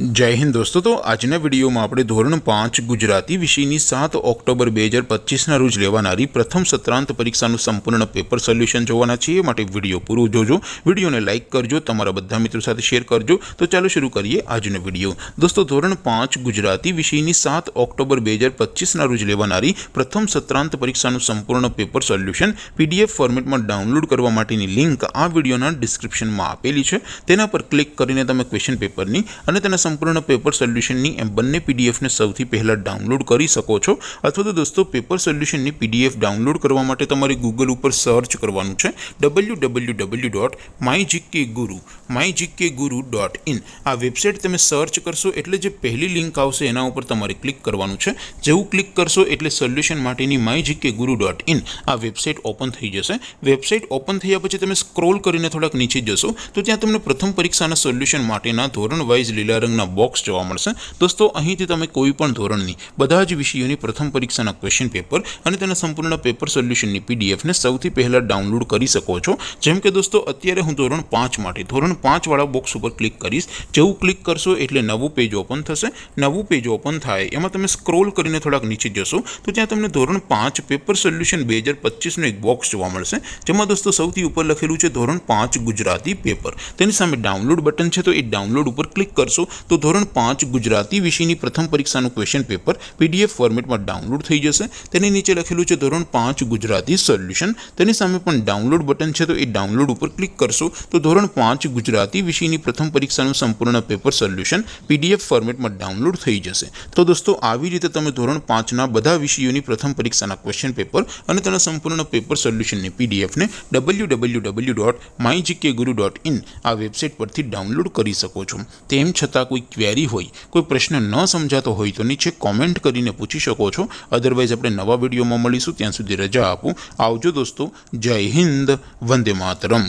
जय हिंद दोस्तों। तो आजना विडियो में આપણે ધોરણ 5 ગુજરાતી વિષયની 7 ઓક્ટોબર 2025 રોજ લેવાનારી પ્રથમ સત્રાંત પરીક્ષાનું સંપૂર્ણ પેપર સોલ્યુશન જોવાના છીએ। માટે વિડિયો પૂરો જોજો, વિડિયોને લાઈક કરજો, તમારા બધા મિત્રો સાથે શેર કરજો। તો ચાલો શરૂ કરીએ આજનો વિડિયો। દોસ્તો ધોરણ 5 ગુજરાતી વિષયની 7 ઓક્ટોબર 2025 રોજ લેવાનારી પ્રથમ સત્રાંત પરીક્ષાનું સંપૂર્ણ પેપર સોલ્યુશન પીડીએફ ફોર્મેટમાં ડાઉનલોડ કરવા માટેની લિંક આ વિડિયોના ડિસ્ક્રિપ્શનમાં આપેલી છે। તેના પર ક્લિક કરીને તમે ક્વેશ્ચન પેપરની અને તેના संपूर्ण पेपर सोल्यूशन बने पीडीएफ ने सौथी पहला डाउनलॉड कर सको छो। अथवा तो दोस्तों पेपर सोल्यूशन पीडीएफ डाउनलॉड करवा माटे तमारे गूगल पर सर्च करवानुं छे www.mygkguru.in। आ वेबसाइट तमे सर्च करशो एटले जे पहली लिंक आवशे एना उपर तमारे क्लिक करवानुं छे। जेवुं क्लिक करशो एटले सोल्यूशन माटेनी mygkguru.in आ वेबसाइट ओपन थई जशे। वेबसाइट ओपन थया पछी तमे स्क्रॉल करीने थोड़ाक नीचे जशो तो त्यां तमने प्रथम परीक्षाना सोल्यूशन माटेना धोरण वाइज लीला रंगना बॉक्स जोवा मळशे। दोस्तों અહીંથી તમે કોઈ પણ ધોરણની બધા જ વિષયોની પ્રથમ પરીક્ષાના ક્વેશ્ચન પેપર અને તેના સંપૂર્ણ પેપર સોલ્યુશનની પીડીએફ ને સૌથી પહેલા ડાઉનલોડ કરી શકો છો। જેમ કે દોસ્તો અત્યારે હું ધોરણ 5 માટે ધોરણ 5 વાળા બોક્સ ઉપર ક્લિક કરીશ। જેવું ક્લિક કરશો એટલે નવું પેજ ઓપન થશે। નવું પેજ ઓપન થાય એમાં તમે સ્ક્રોલ કરીને થોડાક નીચે જશો તો ત્યાં તમને ધોરણ 5 પેપર સોલ્યુશન 2025 નું એક બોક્સ જોવા મળશે। જેમાં દોસ્તો સૌથી ઉપર લખેલું છે ધોરણ 5 ગુજરાતી પેપર। તેની સામે ડાઉનલોડ બટન છે તો એ ડાઉનલોડ ઉપર ક્લિક કરશો तो धोरण 5 गुजराती विषयनी प्रथम परीक्षाનું क्वेश्चन पेपर पीडीएफ फॉर्मेटમાં डाउनलॉड થઈ જશે। તેની નીચે લખેલું છે ધોરણ 5 ગુજરાતી સોલ્યુશન। તેની સામે પણ ડાઉનલોડ બટન છે તો એ ડાઉનલોડ ઉપર ક્લિક કરશો તો ધોરણ 5 ગુજરાતી વિષયની પ્રથમ પરીક્ષાનું સંપૂર્ણ પેપર સોલ્યુશન પીડીએફ ફોર્મેટમાં ડાઉનલોડ થઈ જશે। તો દોસ્તો આવી રીતે તમે ધોરણ 5 ના બધા વિષયોની પ્રથમ પરીક્ષાના ક્વેશ્ચન પેપર અને તેના સંપૂર્ણ પેપર સોલ્યુશનની પીડીએફ ને www.mygkguru.in આ વેબસાઇટ પરથી ડાઉનલોડ કરી શકો છો। તેમ છતાં कोई क्वेरी होय, कोई प्रश्न न समझातो होय तो नीचे कॉमेंट करीने पूछी शको छो। अदरवाइज अपने नवा विडियो में मळीशुं, त्यां सुधी रजा आपो। आवजो दोस्तों। जय हिंद, वंदे मातरम।